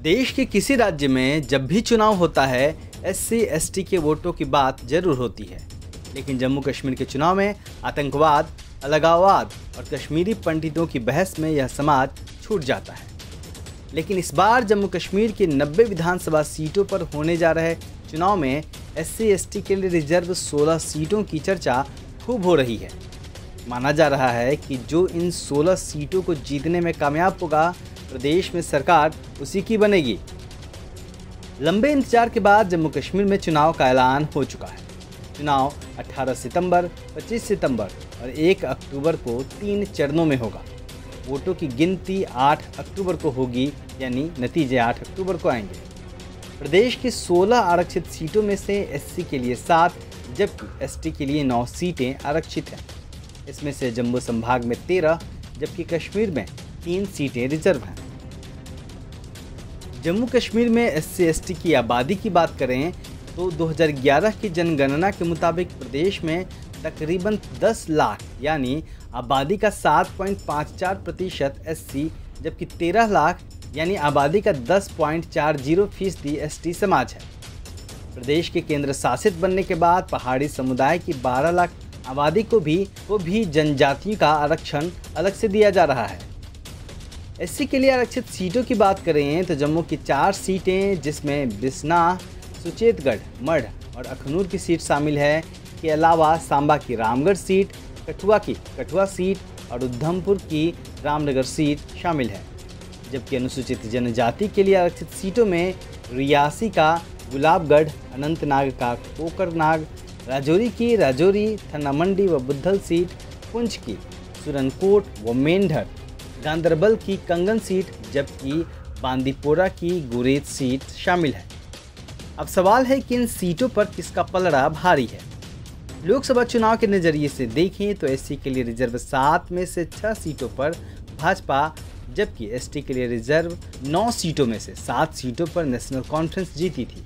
देश के किसी राज्य में जब भी चुनाव होता है एससी एसटी के वोटों की बात जरूर होती है, लेकिन जम्मू कश्मीर के चुनाव में आतंकवाद, अलगाववाद और कश्मीरी पंडितों की बहस में यह समाज छूट जाता है। लेकिन इस बार जम्मू कश्मीर की 90 विधानसभा सीटों पर होने जा रहे चुनाव में एससी एसटी के लिए रिजर्व 16 सीटों की चर्चा खूब हो रही है। माना जा रहा है कि जो इन 16 सीटों को जीतने में कामयाब होगा, प्रदेश में सरकार उसी की बनेगी। लंबे इंतजार के बाद जम्मू कश्मीर में चुनाव का ऐलान हो चुका है। चुनाव 18 सितंबर, 25 सितंबर और 1 अक्टूबर को 3 चरणों में होगा। वोटों की गिनती 8 अक्टूबर को होगी, यानी नतीजे 8 अक्टूबर को आएंगे। प्रदेश की 16 आरक्षित सीटों में से एससी के लिए 7 जबकि एसटी के लिए 9 सीटें आरक्षित हैं। इसमें से जम्मू संभाग में 13 जबकि कश्मीर में 3 सीटें रिजर्व हैं। जम्मू कश्मीर में एससी एसटी की आबादी की बात करें तो 2011 की जनगणना के मुताबिक प्रदेश में तकरीबन 10 लाख यानी आबादी का 7.54% एससी जबकि 13 लाख यानी आबादी का 10.40% एसटी समाज है। प्रदेश के केंद्र शासित बनने के बाद पहाड़ी समुदाय की 12 लाख आबादी को भी जनजातियों का आरक्षण अलग से दिया जा रहा है। एससी के लिए आरक्षित सीटों की बात करें तो जम्मू की 4 सीटें जिसमें बिसना, सुचेतगढ़, मढ़ और अखनूर की सीट शामिल है के अलावा सांबा की रामगढ़ सीट, कठुआ की कठुआ सीट और उधमपुर की रामनगर सीट शामिल है। जबकि अनुसूचित जनजाति के लिए आरक्षित सीटों में रियासी का गुलाबगढ़, अनंतनाग का कोकरनाग, राजौरी की राजौरी, थन्ना मंडी व बुद्धल सीट, पुंछ की सुरनकोट व मेंढर, गांदरबल की कंगन सीट जबकि बांदीपोरा की गुरेज सीट शामिल है। अब सवाल है कि इन सीटों पर किसका पलड़ा भारी है। लोकसभा चुनाव के नज़रिए से देखें तो एससी के लिए रिजर्व 7 में से 6 सीटों पर भाजपा जबकि एसटी के लिए रिजर्व 9 सीटों में से 7 सीटों पर नेशनल कॉन्फ्रेंस जीती थी।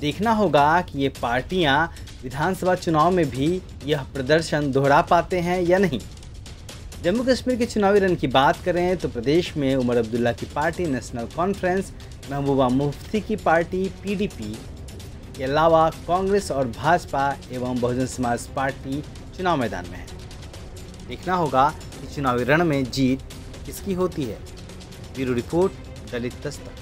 देखना होगा कि ये पार्टियां विधानसभा चुनाव में भी यह प्रदर्शन दोहरा पाते हैं या नहीं। जम्मू कश्मीर के चुनावी रण की बात करें तो प्रदेश में उमर अब्दुल्ला की party national conference, Mehbooba Mufti की पार्टी पीडीपी के अलावा कांग्रेस और भाजपा एवं बहुजन समाज पार्टी चुनाव मैदान में है। देखना होगा कि चुनावी रण में जीत किसकी होती है। ब्यूरो रिपोर्ट, दलित दस्तक।